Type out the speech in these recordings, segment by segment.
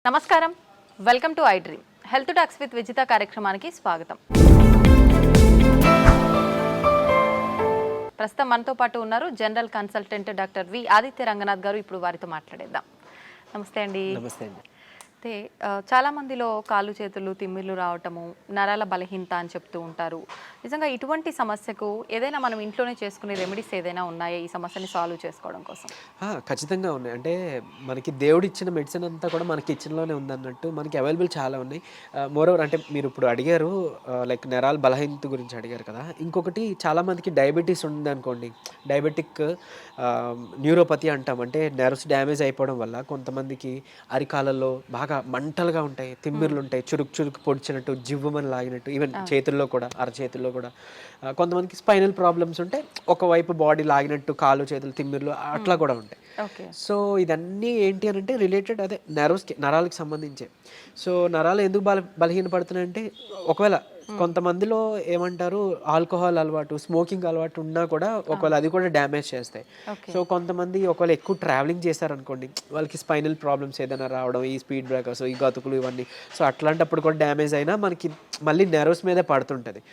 నమస్కారం, welcome to I dream. Health talks with Vijitha కార్యక్రమానికి స్వాగతం. ప్రస్తుతం మనతో పాటు ఉన్నారు general consultant doctor V Aditya Ranganath గారు. ఇప్పుడు వారితో మాట్లాడేద్దాం. నమస్తే అండి. నమస్తే అండి. అయితే చాలా మందిలో కాళ్ళు చేతులు తిమ్మిర్లు రావటము, నరాల బలహీనత అని చెప్తూ ఉంటారు. నిజంగా ఇటువంటి సమస్యకు ఏదైనా మనం ఇంట్లోనే చేసుకునే రెమెడీస్ ఏదైనా ఉన్నాయా ఈ సమస్యని సాల్వ్ చేసుకోవడం కోసం? ఖచ్చితంగా ఉన్నాయి. అంటే మనకి దేవుడు ఇచ్చిన మెడిసిన్ అంతా కూడా మనకి కిచెన్లోనే ఉందన్నట్టు మనకి అవైలబుల్ చాలా ఉన్నాయి. మోరోవర్ అంటే మీరు ఇప్పుడు అడిగారు లైక్ నరాల బలహీనత గురించి అడిగారు కదా. ఇంకొకటి చాలామందికి డయాబెటీస్ ఉందనుకోండి, డయాబెటిక్ న్యూరోపతి అంటాం. అంటే నర్వ్స్ డ్యామేజ్ అయిపోవడం వల్ల కొంతమందికి అరికాలలో బాగా మంటలుగా ఉంటాయి, తిమ్మిర్లు ఉంటాయి, చురుకు చురుకు పొడిచినట్టు, జివ్వమని లాగినట్టు, ఈవెన్ చేతుల్లో కూడా అరచేతుల్లో కూడా. కొంతమందికి స్పైనల్ ప్రాబ్లమ్స్ ఉంటాయి, ఒకవైపు బాడీ లాగినట్టు కాళ్ళు చేతులు తిమ్మిర్లు అట్లా కూడా ఉంటాయి. సో ఇదన్నీ ఏంటి అని అంటే రిలేటెడ్ అదే నరాలకి సంబంధించే. సో నరాలు ఎందుకు బలహీనపడుతున్నాయంటే ఒకవేళ కొంతమందిలో ఏమంటారు ఆల్కహాల్ అలవాటు, స్మోకింగ్ అలవాటు ఉన్నా కూడా ఒకవేళ అది కూడా డ్యామేజ్ చేస్తాయి. సో కొంతమంది ఒకవేళ ఎక్కువ ట్రావెలింగ్ చేశారనుకోండి, వాళ్ళకి స్పైనల్ ప్రాబ్లమ్స్ ఏదైనా రావడం, ఈ స్పీడ్ బ్రేకర్స్, ఈ గతుకులు ఇవన్నీ. సో అట్లాంటప్పుడు కూడా డ్యామేజ్ అయినా మనకి మళ్ళీ నెర్వ్స్ మీదే పడుతుంటుంది.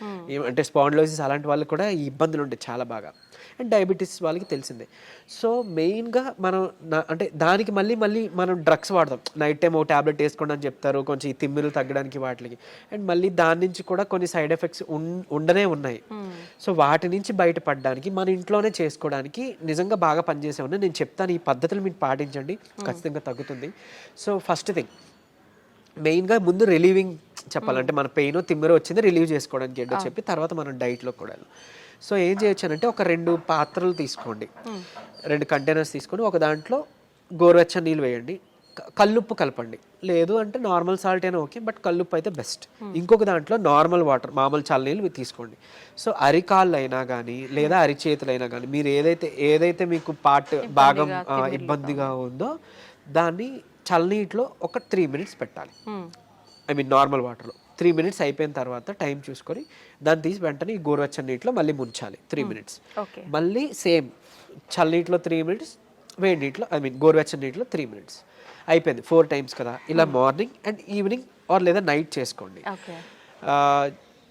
అంటే స్పాండిలోసిస్ అలాంటి వాళ్ళకి కూడా ఈ ఇబ్బందులు ఉంటాయి చాలా బాగా. అండ్ డయాబెటీస్ వాళ్ళకి తెలిసిందే. సో మెయిన్గా మనం అంటే దానికి మళ్ళీ మనం డ్రగ్స్ వాడదాం. నైట్ టైం ఒక ట్యాబ్లెట్ వేసుకోండి అని చెప్తారు, కొంచెం ఈ తిమ్మిరులు తగ్గడానికి వాటికి. అండ్ మళ్ళీ దాని నుంచి కూడా కొన్ని సైడ్ ఎఫెక్ట్స్ ఉండనే ఉన్నాయి. సో వాటి నుంచి బయటపడడానికి మన ఇంట్లోనే చేసుకోవడానికి నిజంగా బాగా పనిచేసే ఉన్నాయి. నేను చెప్తాను, ఈ పద్ధతులు మీరు పాటించండి, ఖచ్చితంగా తగ్గుతుంది. సో ఫస్ట్ థింగ్ మెయిన్గా ముందు రిలీవింగ్ చెప్పాలంటే మన పెయిన్ తిమ్మిర వచ్చింది రిలీవ్ చేసుకోవడానికి ఏంటో చెప్పి తర్వాత మనం డైట్లో కూడా. సో ఏం చేయొచ్చానంటే ఒక 2 పాత్రలు తీసుకోండి, 2 కంటైనర్స్ తీసుకొని ఒక దాంట్లో గోరువెచ్చని నీళ్ళు వేయండి, కల్లుప్పు కలపండి. లేదు అంటే నార్మల్ సాల్ట్ అయినా ఓకే, బట్ కల్లుప్పు అయితే బెస్ట్. ఇంకొక దాంట్లో నార్మల్ వాటర్, మామూలు చల్లనీళ్ళు తీసుకోండి. సో అరికాళ్ళు అయినా కానీ లేదా అరిచేతులైనా కానీ మీరు ఏదైతే మీకు పార్ట్ భాగం ఇబ్బందిగా ఉందో దాన్ని చల్లనీటిలో ఒక 3 మినిట్స్ పెట్టాలి. ఐ మీన్ నార్మల్ వాటర్లో 3 మినిట్స్ అయిపోయిన తర్వాత టైం చూసుకొని దాన్ని తీసి వెంటనే ఈ గోరువెచ్చని నీటిలో మళ్ళీ ముంచాలి 3 మినిట్స్. మళ్ళీ సేమ్ చల్లనీటిలో 3 మినిట్స్, వేడి నీటిలో ఐ మీన్ గోరువెచ్చని నీటిలో 3 మినిట్స్. అయిపోయింది 4 టైమ్స్ కదా. ఇలా మార్నింగ్ అండ్ ఈవినింగ్ ఆర్ లేదా నైట్ చేసుకోండి.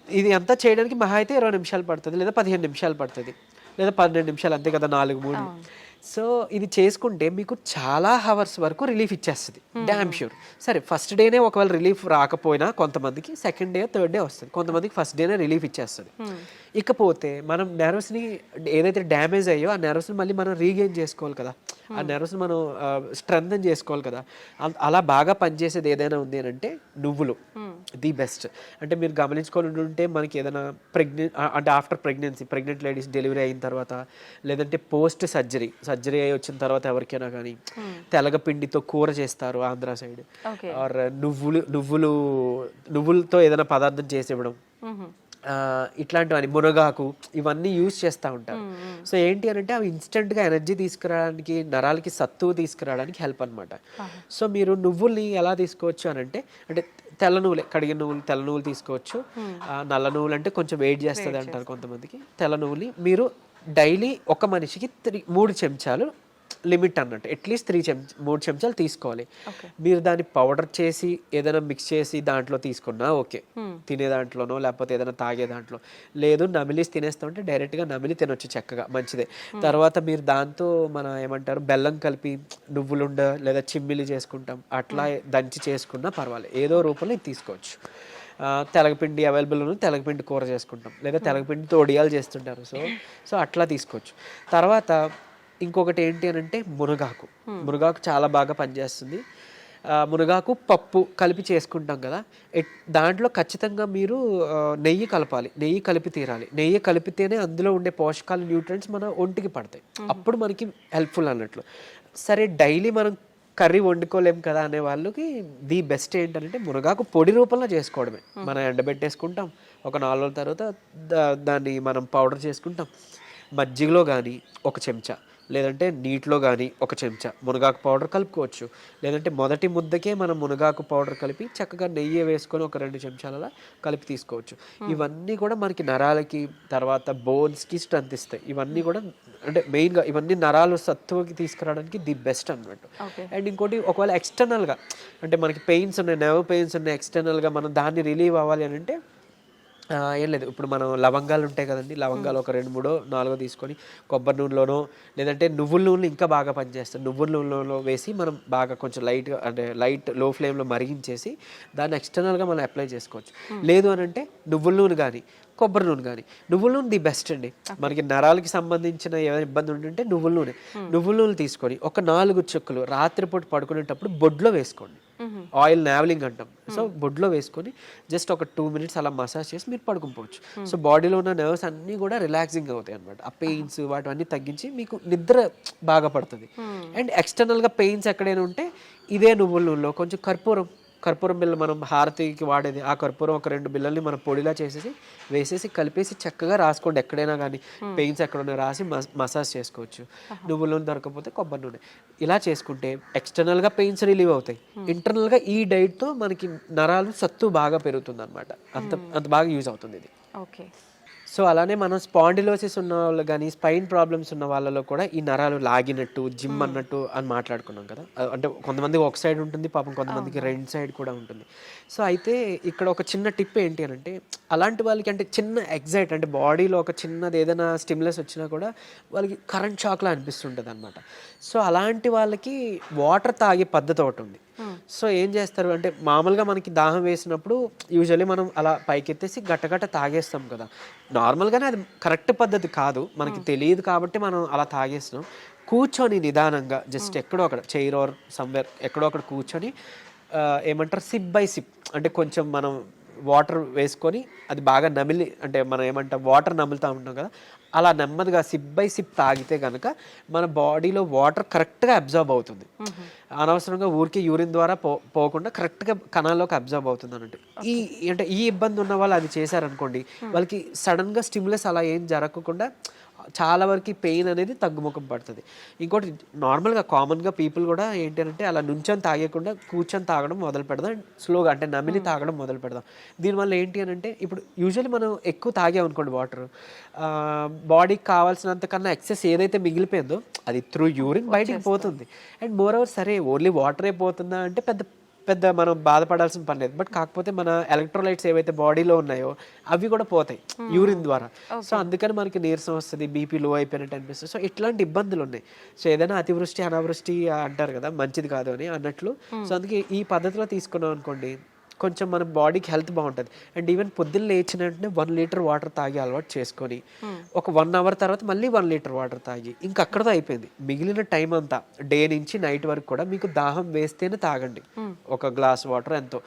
ఇది అంతా చేయడానికి మహా అయితే 20 నిమిషాలు పడుతుంది, లేదా 15 నిమిషాలు పడుతుంది, లేదా 12 నిమిషాలు, అంతే కదా, 4-3. సో ఇది చేసుకుంటే మీకు చాలా హవర్స్ వరకు రిలీఫ్ ఇచ్చేస్తుంది, డ్యామ్ ష్యూర్. సరే ఫస్ట్ డేనే ఒకవేళ రిలీఫ్ రాకపోయినా కొంతమందికి సెకండ్ డే థర్డ్ డే వస్తుంది, కొంతమందికి ఫస్ట్ డేనే రిలీఫ్ ఇచ్చేస్తుంది. ఇకపోతే మనం నెర్వ్స్ని ఏదైతే డ్యామేజ్ అయ్యో ఆ నెర్వ్స్ని మళ్ళీ మనం రీగెయిన్ చేసుకోవాలి కదా, ఆ నెర్వ్స్ని మనం స్ట్రెంథన్ చేసుకోవాలి కదా. అలా బాగా పనిచేసేది ఏదైనా ఉంది అని అంటే నువ్వులు ది బెస్ట్. అంటే మీరు గమనించుకొని ఉంటే మనకి ఏదైనా అంటే ఆఫ్టర్ ప్రెగ్నెంట్ లేడీస్ డెలివరీ అయిన తర్వాత, లేదంటే పోస్ట్ సర్జరీ అయి వచ్చిన తర్వాత ఎవరికైనా కానీ తెలగపిండితో కూర చేస్తారు ఆంధ్ర సైడ్, ఆర్ నువ్వులతో ఏదైనా పదార్థం చేసి ఇవ్వడం, ఇట్లాంటివన్నీ మునగాకు ఇవన్నీ యూజ్ చేస్తూ ఉంటారు. సో ఏంటి అని అంటే అవి ఇన్స్టెంట్గా ఎనర్జీ తీసుకురావడానికి, నరాలకి సత్తువు తీసుకురావడానికి హెల్ప్ అనమాట. సో మీరు నువ్వుల్ని ఎలా తీసుకోవచ్చు అని అంటే తెల్ల నువ్వులే, కడిగిన నువ్వులు, తెల్ల నువ్వులు తీసుకోవచ్చు. నల్ల నువ్వులు అంటే కొంచెం వెయిట్ చేస్తుంది అంటారు కొంతమందికి. తెల్ల నువ్వులు మీరు డైలీ ఒక మనిషికి 3 చెంచాలు లిమిట్ అన్నట్టు, అట్లీస్ట్ 3 చెంచాలు తీసుకోవాలి. మీరు దాన్ని పౌడర్ చేసి ఏదైనా మిక్స్ చేసి దాంట్లో తీసుకున్నా ఓకే, తినే దాంట్లోనో లేకపోతే ఏదైనా తాగే దాంట్లో. లేదు నమిలిసి తినేస్తామంటే డైరెక్ట్గా నమిలి తినొచ్చు, చక్కగా మంచిదే. తర్వాత మీరు దాంతో మన ఏమంటారు బెల్లం కలిపి నువ్వులుండ లేదా చిమ్మిలి చేసుకుంటాం, అట్లా దంచి చేసుకున్నా పర్వాలేదు, ఏదో రూపంలో ఇది తీసుకోవచ్చు. తెలగపిండి అవైలబుల్ ఉంది, తెలగపిండి కూర చేసుకుంటాం, లేదా తెలగపిండితో ఒడియాలు చేస్తుంటారు. సో అట్లా తీసుకోవచ్చు. తర్వాత ఇంకొకటి ఏంటి అని అంటే మునగాకు చాలా బాగా పనిచేస్తుంది. మునగాకు పప్పు కలిపి చేసుకుంటాం కదా, దాంట్లో ఖచ్చితంగా మీరు నెయ్యి కలపాలి, నెయ్యి కలిపి తీరాలి. నెయ్యి కలిపితేనే అందులో ఉండే పోషకాలు, న్యూట్రియంట్స్ మన ఒంటికి పడతాయి, అప్పుడు మనకి హెల్ప్ఫుల్ అన్నట్లు. సరే డైలీ మనం కర్రీ వండుకోలేం కదా అనే వాళ్ళకి ది బెస్ట్ ఏంటంటే మునగాకు పొడి రూపంలో చేసుకోవడమే. మనం ఎండబెట్టేసుకుంటాం, ఒక 4 రోజుల తర్వాత దాన్ని మనం పౌడర్ చేసుకుంటాం. మజ్జిగలో కానీ 1 చెంచా, లేదంటే నీటిలో కానీ ఒక చెంచా మునగాకు పౌడర్ కలుపుకోవచ్చు. లేదంటే మొదటి ముద్దకే మనం మునగాకు పౌడర్ కలిపి చక్కగా నెయ్యి వేసుకొని ఒక 2 చెంచాలలా కలిపి తీసుకోవచ్చు. ఇవన్నీ కూడా మనకి నరాలకి, తర్వాత బోన్స్‌కి స్ట్రెంత్ ఇస్తాయి. ఇవన్నీ కూడా అంటే మెయిన్‌గా ఇవన్నీ నరాలు సత్తువకి తీసుకురావడానికి ది బెస్ట్ అన్నమాట. అండ్ ఇంకోటి ఒకవేళ ఎక్స్టర్నల్‌గా అంటే మనకి పెయిన్స్ ఉన్నాయి, నెర్వ్ పెయిన్స్ ఉన్నాయి, ఎక్స్టర్నల్‌గా మనం దాన్ని రిలీవ్ అవ్వాలి అని అంటే ఏం లేదు. ఇప్పుడు మనం లవంగాలు ఉంటాయి కదండీ! లవంగాలు ఒక 2, 3 4 తీసుకొని కొబ్బరి నూనెలోనో లేదంటే నువ్వుల నూనె ఇంకా బాగా పనిచేస్తాయి. నువ్వుల నూనెలో వేసి మనం బాగా కొంచెం లైట్‌గా అంటే లో ఫ్లేమ్‌లో మరిగించేసి దాన్ని ఎక్స్టర్నల్‌గా మనం అప్లై చేసుకోవచ్చు. లేదు అనంటే నువ్వుల నూనె గానీ, కొబ్బరి నూనె గానీ. నువ్వుల నూనె ది బెస్ట్ అండి. మనకి నరాలకి సంబంధించిన ఏమైనా ఇబ్బంది ఉంటుంటే నువ్వుల నూనె. నువ్వుల నూనె తీసుకొని ఒక 4 చుక్కలు రాత్రిపూట పడుకునేటప్పుడు బొడ్లో వేసుకోండి. ఆయిల్ నావలింగ్ అంటాం. సో బొడ్లో వేసుకొని జస్ట్ ఒక 2 మినిట్స్ అలా మసాజ్ చేసి మీరు పడుకోవచ్చు. సో బాడీలో ఉన్న నర్వ్స్ అన్నీ కూడా రిలాక్సింగ్ అవుతాయి అనమాట. ఆ పెయిన్స్ వాటివన్నీ తగ్గించి మీకు నిద్ర బాగా పడుతుంది. అండ్ ఎక్స్టర్నల్గా పెయిన్స్ ఎక్కడైనా ఉంటే ఇదే నువ్వుల నూనెలో కొంచెం కర్పూరం బిళ్ళ మనం హారతికి వాడేది, ఆ కర్పూరం ఒక 2 బిళ్ళల్ని మనం పొడిలా చేసేసి వేసేసి కలిపేసి చక్కగా రాసుకోండి. ఎక్కడైనా కానీ పెయిన్స్ ఎక్కడైనా రాసి మసాజ్ చేసుకోవచ్చు. నువ్వుల నూనె దొరకకపోతే కొబ్బరి నూనె. ఇలా చేసుకుంటే ఎక్స్టర్నల్గా పెయిన్స్ రిలీవ్ అవుతాయి. ఇంటర్నల్గా ఈ డైట్తో మనకి నరాలు సత్తు బాగా పెరుగుతుంది అనమాట. అంత బాగా యూజ్ అవుతుంది ఇది. ఓకే. సో అలానే మనం స్పాండిలోసిస్ ఉన్న వాళ్ళు కానీ స్పైన్ ప్రాబ్లమ్స్ ఉన్న వాళ్ళలో కూడా ఈ నరాలు లాగినట్టు జిమ్ అన్నట్టు అని మాట్లాడుకున్నాం కదా. అంటే కొంతమందికి ఒక సైడ్ ఉంటుంది, పాపం కొంతమందికి 2 సైడ్ కూడా ఉంటుంది. సో అయితే ఇక్కడ ఒక చిన్న టిప్ ఏంటి అని అంటే అలాంటి వాళ్ళకి అంటే చిన్న ఎగ్జైట్ అంటే బాడీలో ఒక చిన్నది ఏదైనా స్టిమ్యులస్ వచ్చినా కూడా వాళ్ళకి కరెంట్ షాక్లా అనిపిస్తుంటుంది అనమాట. సో అలాంటి వాళ్ళకి వాటర్ తాగే పద్ధతి ఒకటి ఉంది. సో ఏం చేస్తారు అంటే మామూలుగా మనకి దాహం వేసినప్పుడు యూజువల్లీ మనం అలా పైకెత్తేసి గట్టగట్ట తాగేస్తాం కదా. నార్మల్గానే అది కరెక్ట్ పద్ధతి కాదు, మనకి తెలియదు కాబట్టి మనం అలా తాగేస్తాం. కూర్చొని నిదానంగా జస్ట్ ఎక్కడో అక్కడ చైర్ ఆర్ సమ్వేర్ ఎక్కడో అక్కడ కూర్చొని ఏమంటారు సిప్ బై సిప్ అంటే కొంచెం మనం వాటర్ వేసుకొని అది బాగా నమిలి అంటే మనం ఏమంటాం వాటర్ నములుతూ ఉంటాం కదా, అలా నెమ్మదిగా సిప్ బై సిప్ తాగితే కనుక మన బాడీలో వాటర్ కరెక్ట్గా అబ్జర్బ్ అవుతుంది. అనవసరంగా ఊరికి యూరిన్ ద్వారా పోకుండా కరెక్ట్గా కణాల్లోకి అబ్జర్బ్ అవుతుంది అన్నట్టు. ఈ ఇబ్బంది ఉన్న వాళ్ళు అది చేశారనుకోండి, వాళ్ళకి సడన్గా స్టిమ్యులస్ అలా ఏం జరగకుండా చాలా వరకు పెయిన్ అనేది తగ్గుముఖం పడుతుంది. ఇంకోటి నార్మల్గా కామన్గా పీపుల్ కూడా ఏంటి అంటే అలా నుంచొని తాగకుండా కూర్చొని తాగడం మొదలు పెడదాం, స్లోగా అంటే నమిలి తాగడం మొదలు పెడదాం. దీనివల్ల ఏంటి అని అంటే ఇప్పుడు యూజువల్లీ మనం ఎక్కువ తాగామనుకోండి వాటర్, బాడీకి కావాల్సినంత కన్నా ఎక్సెస్ ఏదైతే మిగిలిపోయిందో అది త్రూ యూరిన్ బయటికి పోతుంది. అండ్ మోర్ ఓవర్ సరే ఓన్లీ వాటరే పోతుందా అంటే పెద్ద మనం బాధపడాల్సిన పని లేదు. బట్ కాకపోతే మన ఎలక్ట్రోలైట్స్ ఏవైతే బాడీలో ఉన్నాయో అవి కూడా పోతాయి యూరిన్ ద్వారా. సో అందుకని మనకి నీరసం వస్తుంది, బీపీ లో అయిపోయినట్టు అనిపిస్తుంది. సో ఇట్లాంటి ఇబ్బందులు ఉన్నాయి. సో ఏదైనా అతివృష్టి అనావృష్టి అంటారు కదా, మంచిది కాదు అని అన్నట్లు. సో అందుకే ఈ పద్ధతిలో తీసుకున్నాం అనుకోండి కొంచెం మన బాడీకి హెల్త్ బాగుంటుంది. అండ్ ఈవెన్ పొద్దున్న లేచిన వెంటనే 1 లీటర్ వాటర్ తాగి అలవాటు చేసుకొని ఒక 1 అవర్ తర్వాత మళ్ళీ 1 లీటర్ వాటర్ తాగి ఇంక అక్కడతో అయిపోయింది. మిగిలిన టైం అంతా డే నుంచి నైట్ వరకు కూడా మీకు దాహం వేస్తేనే తాగండి. ఒక గ్లాస్ వాటర్ ఎంతో,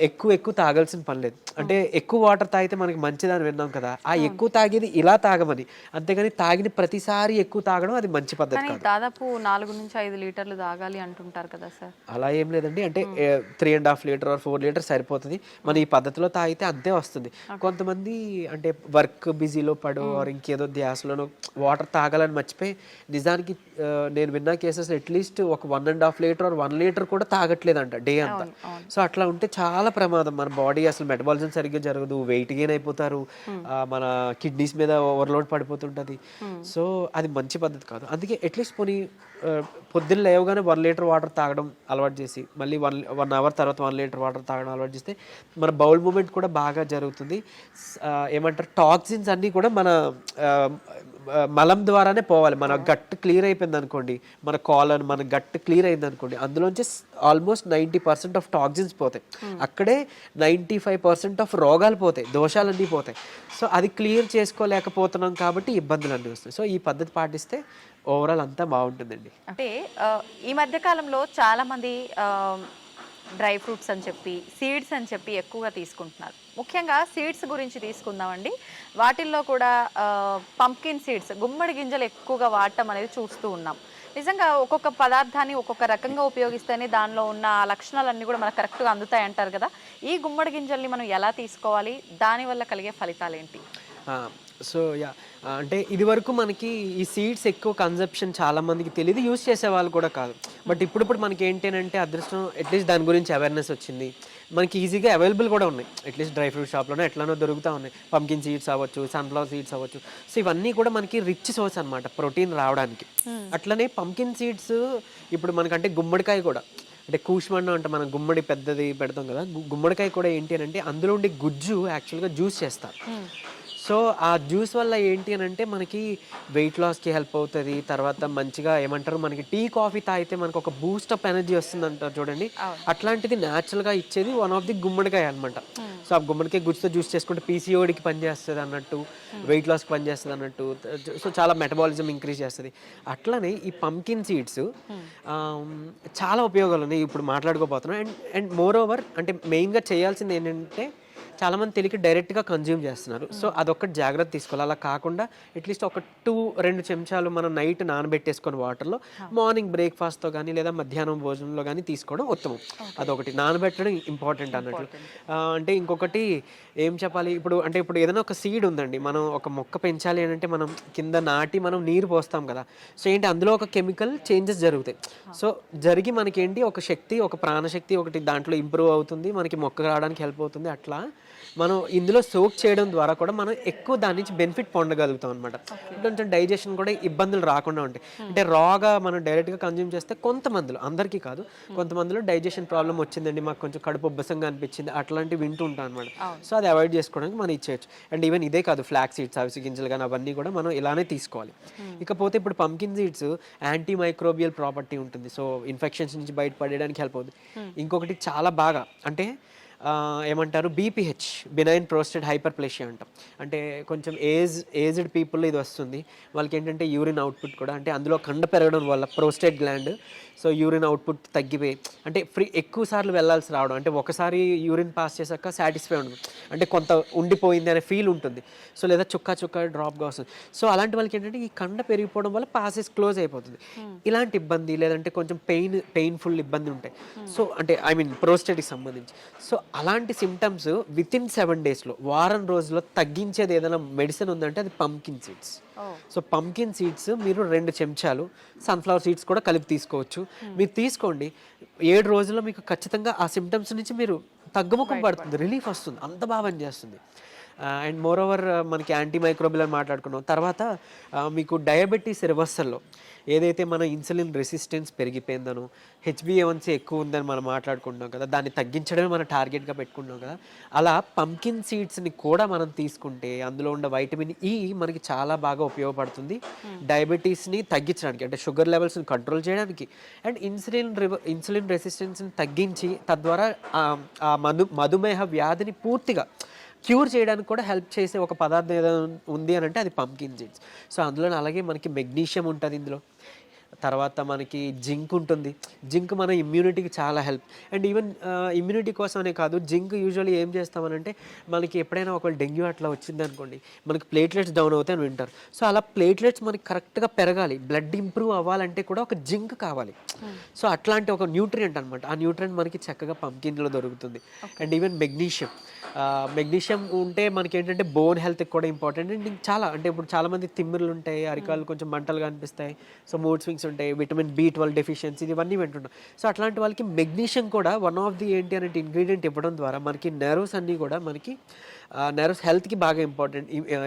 ఎక్కువ తాగాల్సిన పని లేదు. అంటే ఎక్కువ వాటర్ తాగితే మనకి మంచిదని విన్నాం కదా, ఆ ఎక్కువ తాగేది ఇలా తాగమని, అంతేగాని తాగిన ప్రతిసారి ఎక్కువ తాగడం అది మంచి పద్ధతి కాదు. దాదాపు 4 నుంచి 5 లీటర్లు తాగాలి అంటుంటారు కదా సార్. అలా ఏం లేదండి, అంటే 3.5 లీటర్ ఆర్ 4 లీటర్ సరిపోతుంది. మన ఈ పద్ధతిలో తాగితే అంతే వస్తుంది. కొంతమంది అంటే వర్క్ బిజీలో పడో ఆర్ ఇంకేదో ధ్యాసలోనో వాటర్ తాగాలని మర్చిపోయి నిజానికి నేను విన్న కేసెస్ అట్లీస్ట్ ఒక 1.5 లీటర్ ఆర్ 1 లీటర్ కూడా తాగట్లేదంట డే అంతా. సో అట్లా ఉంటే చాలా ప్రమాదం. మన బాడీ అసలు మెటబాలిజం సరిగ్గా జరగదు, వెయిట్ గెయిన్ అయిపోతారు, మన కిడ్నీస్ మీద ఓవర్లోడ్ పడిపోతుంటుంది. సో అది మంచి పద్ధతి కాదు. అందుకే అట్లీస్ట్ పోనీ పొద్దున్న లేవగానే 1 లీటర్ వాటర్ తాగడం అలవాటు చేసి మళ్ళీ 1 అవర్ తర్వాత 1 లీటర్ వాటర్ తాగడం అలవాటు చేస్తే మన బౌల్ మూమెంట్ కూడా బాగా జరుగుతుంది. ఏమంటారు టాక్సిన్స్ అన్నీ కూడా మన మలం ద్వారానే పోవాలి. మన గట్ క్లియర్ అయిపోయింది అనుకోండి, మన కాలన్ మన గట్ క్లియర్ అయింది అనుకోండి, అందులోంచి ఆల్మోస్ట్ 90% ఆఫ్ టాక్సిన్స్ పోతాయి. అక్కడే 95% ఆఫ్ రోగాలు పోతాయి, దోషాలన్నీ పోతాయి. సో అది క్లియర్ చేసుకోలేకపోతున్నాం కాబట్టి ఇబ్బందులు అన్నీ వస్తాయి. సో ఈ పద్ధతి పాటిస్తే ఓవరాల్ అంతా బాగుంటుందండి. అంటే ఈ మధ్య కాలంలో చాలా మంది డ్రై ఫ్రూట్స్ అని చెప్పి సీడ్స్ అని చెప్పి ఎక్కువగా తీసుకుంటున్నారు. ముఖ్యంగా సీడ్స్ గురించి తీసుకుందామండి. వాటిల్లో కూడా పంప్కిన్ సీడ్స్, గుమ్మడి గింజలు ఎక్కువగా వాడటం అనేది చూస్తూ ఉన్నాం. నిజంగా ఒక్కొక్క పదార్థాన్ని ఒక్కొక్క రకంగా ఉపయోగిస్తేనే దానిలో ఉన్న లక్షణాలన్నీ కూడా మనకు కరెక్ట్గా అందుతాయి అంటారు కదా. ఈ గుమ్మడి గింజల్ని మనం ఎలా తీసుకోవాలి, దానివల్ల కలిగే ఫలితాలు ఏంటి? సో యా అంటే ఇది వరకు మనకి ఈ సీడ్స్ ఎక్కువ కన్జప్షన్ చాలా మందికి తెలియదు, యూస్ చేసే వాళ్ళు కూడా కాదు. బట్ ఇప్పుడు మనకి ఏంటి అంటే అదృష్టం, అట్లీస్ట్ దాని గురించి అవేర్నెస్ వచ్చింది. మనకి ఈజీగా అవైలబుల్ కూడా ఉన్నాయి, అట్లీస్ట్ డ్రై ఫ్రూట్ షాప్లోనే ఎట్లానో దొరుకుతూ ఉన్నాయి. పంకిన్ సీడ్స్ అవ్వచ్చు, సన్ఫ్లవర్ సీడ్స్ అవ్వచ్చు. సో ఇవన్నీ కూడా మనకి రిచ్ సోర్స్ అనమాట ప్రోటీన్ రావడానికి. అట్లనే పంకిన్ సీడ్స్ ఇప్పుడు మనకంటే గుమ్మడికాయ కూడా, అంటే కూష్మన్నం అంటే మనం గుమ్మడి పెద్దది పెడతాం కదా, గుమ్మడికాయ కూడా ఏంటి అంటే అందులో ఉండే గుజ్జు యాక్చువల్గా జ్యూస్ చేస్తారు. సో ఆ జ్యూస్ వల్ల ఏంటి అని అంటే మనకి వెయిట్ లాస్కి హెల్ప్ అవుతుంది. తర్వాత మంచిగా ఏమంటారు, మనకి టీ కాఫీ తాగితే మనకు ఒక బూస్టప్ ఎనర్జీ వస్తుంది అంటారు చూడండి, అట్లాంటిది న్యాచురల్గా ఇచ్చేది వన్ ఆఫ్ ది గుమ్మడికాయ అనమాట. సో ఆ గుమ్మడికాయ గుజ్జుతో జ్యూస్ చేసుకుంటే పీసీఓడికి పనిచేస్తుంది అన్నట్టు, వెయిట్ లాస్కి పనిచేస్తుంది అన్నట్టు. సో చాలా మెటబాలిజం ఇంక్రీజ్ చేస్తుంది. అట్లనే ఈ పంకిన్ సీడ్స్ చాలా ఉపయోగాలు ఉన్నాయి, ఇప్పుడు మాట్లాడుకోబోతున్నాం. అండ్ మోర్ ఓవర్ అంటే మెయిన్గా చేయాల్సింది ఏంటంటే చాలామంది తెలియక డైరెక్ట్గా కన్జ్యూమ్ చేస్తున్నారు. సో అదొక్కటి జాగ్రత్త తీసుకోవాలి. అలా కాకుండా అట్లీస్ట్ ఒక 2 చెంచాలు మనం నైట్ నానబెట్టేసుకొని వాటర్లో మార్నింగ్ బ్రేక్ఫాస్ట్తో కానీ లేదా మధ్యాహ్నం భోజనంలో కానీ తీసుకోవడం ఉత్తమం. అదొకటి, నానబెట్టడం ఇంపార్టెంట్ అన్నట్లు. అంటే ఇంకొకటి ఏం చెప్పాలి, ఇప్పుడు ఏదైనా ఒక సీడ్ ఉందండి, మనం ఒక మొక్క పెంచాలి అని అంటే మనం కింద నాటి మనం నీరు పోస్తాం కదా. సో ఏంటి అందులో ఒక కెమికల్ చేంజెస్ జరుగుతాయి. సో జరిగి మనకేంటి ఒక శక్తి, ఒక ప్రాణశక్తి ఒకటి దాంట్లో ఇంప్రూవ్ అవుతుంది, మనకి మొక్క రావడానికి హెల్ప్ అవుతుంది. అట్లా మనం ఇందులో సోక్ చేయడం ద్వారా కూడా మనం ఎక్కువ దాని నుంచి బెనిఫిట్ పొందగలుగుతాం అనమాట. కొంచెం డైజెషన్ కూడా ఇబ్బందులు రాకుండా ఉంటాయి. అంటే రాగా మనం డైరెక్ట్గా కన్జ్యూమ్ చేస్తే కొంతమందిలో, అందరికీ కాదు, కొంతమందిలో డైజెషన్ ప్రాబ్లం వచ్చిందండి, మాకు కొంచెం కడుపు ఉబ్బసంగా అనిపించింది, అట్లాంటివి వింటూ ఉంటాం అనమాట. సో అది అవాయిడ్ చేసుకోవడానికి మనం ఇచ్చేయచ్చు. అండ్ ఈవెన్ ఇదే కాదు, ఫ్లాక్ సీడ్స్, అవిసె గింజలు కానీ అవన్నీ కూడా మనం ఇలానే తీసుకోవాలి. ఇకపోతే ఇప్పుడు pumpkin seeds anti microbial property ఉంటుంది. సో ఇన్ఫెక్షన్స్ నుంచి బయటపడడానికి హెల్ప్ అవుతుంది. ఇంకొకటి చాలా బాగా అంటే ఏమంటారు, బీపీహెచ్, బినైన్ ప్రోస్టేట్ హైపర్ప్లేషియా అంటాం. అంటే కొంచెం ఏజ్డ్ పీపుల్ ఇది వస్తుంది. వాళ్ళకి ఏంటంటే యూరిన్ అవుట్పుట్ కూడా, అంటే అందులో కండ పెరగడం వల్ల prostate gland, so urine output తగ్గిపోయి అంటే ఎక్కువ సార్లు వెళ్ళాల్సి రావడం, అంటే ఒకసారి యూరిన్ పాస్ చేశాక సాటిస్ఫై ఉండదు, అంటే కొంత ఉండిపోయింది అనే ఫీల్ ఉంటుంది. సో లేదా చుక్క డ్రాప్గా వస్తుంది. సో అలాంటి వాళ్ళకి ఏంటంటే ఈ కండ పెరిగిపోవడం వల్ల పాసెస్ క్లోజ్ అయిపోతుంది. ఇలాంటి ఇబ్బంది లేదంటే కొంచెం పెయిన్ఫుల్ ఇబ్బంది ఉంటాయి. సో అంటే ప్రోస్టేట్కి సంబంధించి. సో అలాంటి సిమ్టమ్స్ వితిన్ 7 daysలో, వారం రోజుల్లో తగ్గించేది ఏదైనా మెడిసిన్ ఉందంటే అది pumpkin seeds. So pumpkin seeds మీరు 2 చెంచాలు, సన్ఫ్లవర్ సీడ్స్ కూడా కలిపి తీసుకోవచ్చు. మీరు తీసుకోండి, 7 రోజుల్లో మీకు ఖచ్చితంగా ఆ సిమ్టమ్స్ నుంచి మీరు తగ్గుముఖం పడుతుంది, రిలీఫ్ వస్తుంది, అంత బాగా పనిచేస్తుంది. అండ్ మోర్ ఓవర్ మనకి యాంటీ మైక్రోబియల్ అని మాట్లాడుకున్నాం. తర్వాత మీకు డయాబెటీస్ రివర్సల్లో ఏదైతే మన ఇన్సులిన్ రెసిస్టెన్స్ పెరిగిపోయిందనో, హెచ్బిఏవన్సీ ఎక్కువ ఉందని మనం మాట్లాడుకుంటున్నాం కదా, దాన్ని తగ్గించడమే మనం టార్గెట్గా పెట్టుకుంటున్నాం కదా, అలా పంకిన్ సీడ్స్ని కూడా మనం తీసుకుంటే అందులో ఉన్న వైటమిన్ ఈ మనకి చాలా బాగా ఉపయోగపడుతుంది డయాబెటీస్ని తగ్గించడానికి, అంటే షుగర్ లెవెల్స్ని కంట్రోల్ చేయడానికి, అండ్ ఇన్సులిన్ రెసిస్టెన్స్ని తగ్గించి తద్వారా ఆ మధుమేహ వ్యాధిని పూర్తిగా క్యూర్ చేయడానికి కూడా హెల్ప్ చేసే ఒక పదార్థం ఏదైనా ఉంది అని అంటే అది పంకిన్ సీడ్స్. సో అందులో అలాగే మనకి మెగ్నీషియం ఉంటుంది ఇందులో, తర్వాత మనకి జింక్ ఉంటుంది. జింక్ మన ఇమ్యూనిటీకి చాలా హెల్ప్. అండ్ ఈవెన్ ఇమ్యూనిటీ కోసమనే కాదు, జింక్ యూజువల్లీ ఏం చేస్తామనంటే మనకి ఎప్పుడైనా ఒక డెంగ్యూ అట్లా వచ్చింది అనుకోండి, మనకి ప్లేట్లెట్స్ డౌన్ అవుతాయి అని వింటారు. సో అలా ప్లేట్లెట్స్ మనకి కరెక్ట్గా పెరగాలి, బ్లడ్ ఇంప్రూవ్ అవ్వాలంటే కూడా ఒక జింక్ కావాలి. సో అట్లాంటి ఒక న్యూట్రియంట్ అనమాట, ఆ న్యూట్రియంట్ మనకి చక్కగా పంకిన్లో దొరుకుతుంది. అండ్ ఈవెన్ మెగ్నీషియం ఉంటే మనకి ఏంటంటే బోన్ హెల్త్కి కూడా ఇంపార్టెంట్. అండ్ చాలా అంటే ఇప్పుడు చాలామంది తిమ్మిర్లు ఉంటాయి, అరికాలు కొంచెం మంటలుగా అనిపిస్తాయి, సో మూడ్ స్వింగ్స్ ఉంటాయి, విటమిన్ B12 డెఫిషియన్సీ, ఇవన్నీ వింటున్నాం. సో అట్లాంటి వాళ్ళకి మెగ్నీషియం కూడా వన్ ఆఫ్ ది ఏంటి అంటే ఇంగ్రీడియంట్ ఇవ్వడం ద్వారా మనకి నెర్వ్స్ అన్నీ కూడా మనకి నెర్వ్స్ హెల్త్కి బాగా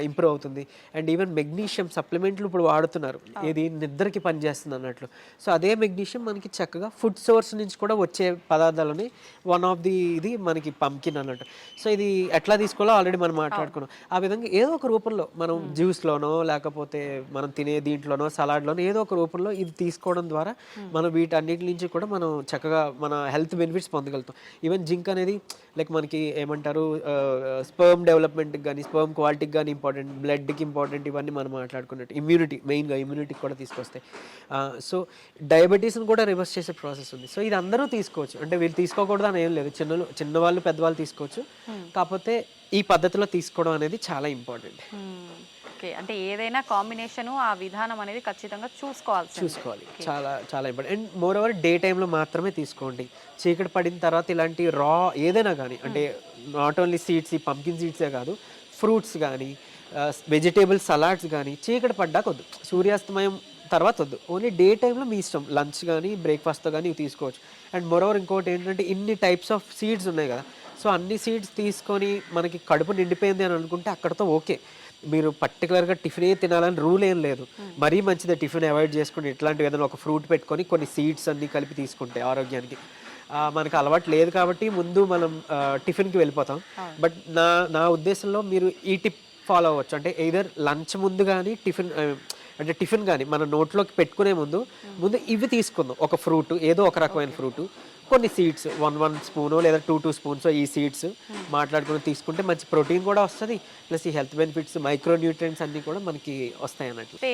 ఇంప్రూవ్ అవుతుంది. అండ్ ఈవెన్ మెగ్నీషియం సప్లిమెంట్లు ఇప్పుడు వాడుతున్నారు, ఇది నిద్రకి పనిచేస్తుంది అన్నట్లు. సో అదే మెగ్నీషియం మనకి చక్కగా ఫుడ్ సోర్స్ నుంచి కూడా వచ్చే పదార్థాలని వన్ ఆఫ్ ది ఇది మనకి పంకిన్ అన్నట్టు. సో ఇది ఎట్లా తీసుకోవాలో ఆల్రెడీ మనం మాట్లాడుకున్నాం. ఆ విధంగా ఏదో ఒక రూపంలో మనం జ్యూస్లోనో లేకపోతే మనం తినే దీంట్లోనో సలాడ్లోనో ఏదో ఒక రూపంలో ఇది తీసుకోవడం ద్వారా మనం వీటన్నిటి నుంచి కూడా మనం చక్కగా మన హెల్త్ బెనిఫిట్స్ పొందగలుగుతాం. ఈవెన్ జింక్ అనేది లైక్ మనకి ఏమంటారు, స్పర్మ్ డెవలప్మెంట్కి కానీ స్పర్మ్ క్వాలిటీకి కానీ ఇంపార్టెంట్, బ్లడ్కి ఇంపార్టెంట్, ఇవన్నీ మనం మాట్లాడుకున్నట్టు ఇమ్యూనిటీ, మెయిన్గా ఇమ్యూనిటీకి కూడా తీసుకొస్తాయి. సో డయాబెటీస్ని కూడా రివర్స్ చేసే ప్రాసెస్ ఉంది. సో ఇది అందరూ తీసుకోవచ్చు, అంటే వీళ్ళు తీసుకోకూడదు అని ఏం లేదు, చిన్నవాళ్ళు పెద్దవాళ్ళు తీసుకోవచ్చు. కాకపోతే ఈ పద్ధతిలో తీసుకోవడం అనేది చాలా ఇంపార్టెంట్. ఓకే, అంటే ఏదైనా కాంబినేషను ఆ విధానం అనేది ఖచ్చితంగా చూసుకోవాలి. చాలా చాలా important. And more over day టైంలో మాత్రమే తీసుకోండి. చీకటి పడిన తర్వాత ఇలాంటి ఏదైనా కానీ, అంటే నాట్ ఓన్లీ సీడ్స్, ఈ పంకిన్ సీడ్సే కాదు, ఫ్రూట్స్ కానీ వెజిటేబుల్ సలాడ్స్ కానీ చీకటి పడ్డాక వద్దు, సూర్యాస్తమయం తర్వాత వద్దు, ఓన్లీ డే టైంలో మీ ఇష్టం లంచ్ కానీ బ్రేక్ఫాస్ట్తో కానీ ఇవి తీసుకోవచ్చు. అండ్ మోరోవర్ ఇంకోటి ఏంటంటే ఇన్ని టైప్స్ ఆఫ్ సీడ్స్ ఉన్నాయి కదా, సో అన్ని సీడ్స్ తీసుకొని మనకి కడుపు నిండిపోయింది అని అనుకుంటే అక్కడతో ఓకే. మీరు పర్టికులర్గా టిఫినే తినాలని రూల్ ఏం లేదు. మరీ మంచిదే టిఫిన్ అవాయిడ్ చేసుకుని ఇట్లాంటివి ఏదైనా ఒక ఫ్రూట్ పెట్టుకొని కొన్ని సీడ్స్ అన్నీ కలిపి తీసుకుంటే ఆరోగ్యానికి. మనకు అలవాటు లేదు కాబట్టి ముందు మనం టిఫిన్కి వెళ్ళిపోతాం. బట్ నా ఉద్దేశంలో మీరు ఈ టిప్ ఫాలో అవ్వచ్చు. అంటే ఎయిదర్ లంచ్ ముందు కానీ టిఫిన్ కానీ మన నోట్లోకి పెట్టుకునే ముందు ఇవి తీసుకుందాం. ఒక ఫ్రూట్, ఏదో ఒక రకమైన ఫ్రూట్, కొన్ని సీడ్స్ 1 స్పూను లేదా 2 స్పూన్స్ ఈ సీడ్స్ మాట్లాడుకుని తీసుకుంటే మంచి ప్రోటీన్ కూడా వస్తుంది, ప్లస్ ఈ హెల్త్ బెనిఫిట్స్ మైక్రో న్యూట్రియంట్స్ అన్నీ కూడా మనకి వస్తాయి అన్నట్లు. అంటే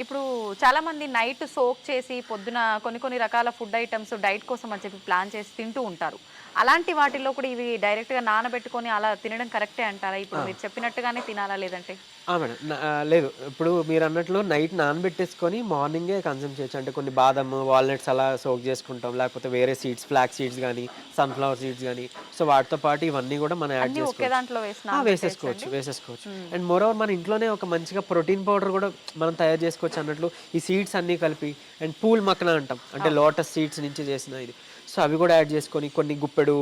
ఇప్పుడు చాలా మంది నైట్ సోక్ చేసి పొద్దున కొన్ని రకాల ఫుడ్ ఐటమ్స్ డైట్ కోసం అని చెప్పి ప్లాన్ చేసి తింటూ ఉంటారు. అలాంటి వాటిల్లో కూడా ఇవి డైరెక్ట్గా నానబెట్టుకొని అలా తినడం కరెక్టే అంటారా? ఇప్పుడు మీరు చెప్పినట్టుగానే తినాలా లేదంటే? మేడం లేదు, ఇప్పుడు మీరు అన్నట్లు నైట్ నానబెట్టేసుకొని మార్నింగే కన్జ్యూమ్ చేయొచ్చు. అంటే కొన్ని బాదం వాల్నట్స్ అలా సోక్ చేసుకుంటాం, లేకపోతే వేరే సీడ్స్ ఫ్లాక్ సీడ్స్ కానీ సన్ఫ్లవర్ సీడ్స్ కానీ, సో వాటితో పాటు ఇవన్నీ కూడా మనం యాడ్ వేసేసుకోవచ్చు. అండ్ మోరోవర్ మన ఇంట్లోనే ఒక మంచిగా ప్రోటీన్ పౌడర్ కూడా మనం తయారు చేసుకోవచ్చు అన్నట్లు ఈ సీడ్స్ అన్నీ కలిపి. అండ్ పూల్ మక్కన అంటాం, అంటే లోటస్ సీడ్స్ నుంచి చేసిన ఇది, సో అవి కూడా యాడ్ చేసుకొని కొన్ని గుప్పెడు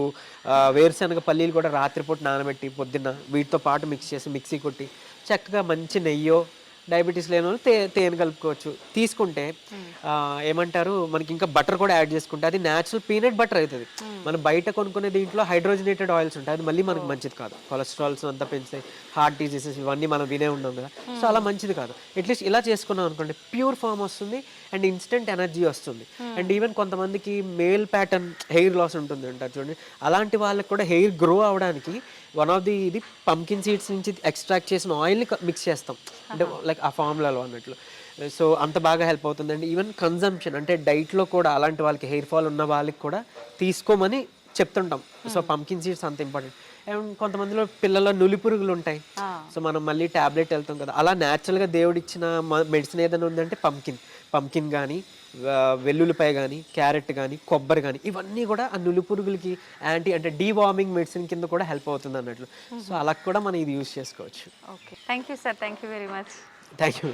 వేరుశనగ పల్లీలు కూడా రాత్రిపూట నానబెట్టి పొద్దున్న వీటితో పాటు మిక్స్ చేసి మిక్సీ కొట్టి చక్కగా మంచి నెయ్యో, డయాబెటీస్ లేని వాళ్ళు తేనె కలుపుకోవచ్చు. తీసుకుంటే ఏమంటారు, మనకి ఇంకా బటర్ కూడా యాడ్ చేసుకుంటే అది న్యాచురల్ పీనట్ బటర్ అవుతుంది. మనం బయట కొనుక్కునే దీంట్లో హైడ్రోజనేటెడ్ ఆయిల్స్ ఉంటాయి, అది మళ్ళీ మనకు మంచిది కాదు. కొలెస్ట్రాల్స్ అంతా పెంచుతాయి, హార్ట్ డిసీజెస్ ఇవన్నీ మనం వినే ఉన్నాం కదా, సో అలా మంచిది కాదు. అట్లీస్ట్ ఇలా చేసుకున్నాం అనుకోండి, ప్యూర్ ఫామ్ వస్తుంది అండ్ ఇన్స్టెంట్ ఎనర్జీ వస్తుంది. అండ్ ఈవెన్ కొంతమందికి మేల్ ప్యాటర్న్ హెయిర్ లాస్ ఉంటుంది అంటారు చూడండి, అలాంటి వాళ్ళకి కూడా హెయిర్ గ్రో అవడానికి వన్ ఆఫ్ ఇది పంకిన్ సీడ్స్ నుంచి ఎక్స్ట్రాక్ట్ చేసిన ఆయిల్ని మిక్స్ చేస్తాం, అంటే లైక్ ఆ ఫార్ములాలో అన్నట్లు. సో అంత బాగా హెల్ప్ అవుతుందండి. ఈవెన్ కన్జంప్షన్ అంటే డైట్లో కూడా అలాంటి వాళ్ళకి హెయిర్ ఫాల్ ఉన్న వాళ్ళకి కూడా తీసుకోమని చెప్తుంటాం. సో పంకిన్ సీడ్స్ అంత ఇంపార్టెంట్. అండ్ కొంతమందిలో పిల్లల్లో నులి పురుగులు ఉంటాయి, సో మనం మళ్ళీ ట్యాబ్లెట్ వెళ్తాం కదా, అలా న్యాచురల్గా దేవుడు ఇచ్చిన మెడిసిన్ ఏదైనా ఉందంటే పంకిన్ కానీ, వెల్లుల్లిపాయ కానీ, క్యారెట్ కానీ, కొబ్బరి కానీ, ఇవన్నీ కూడా ఆ నులి పురుగులకి అంటే డీవార్మింగ్ మెడిసిన్ కింద కూడా హెల్ప్ అవుతుంది అన్నట్లు. సో అలా కూడా మనం ఇది యూజ్ చేసుకోవచ్చు. Okay, thank you sir, thank you very much. Thank you.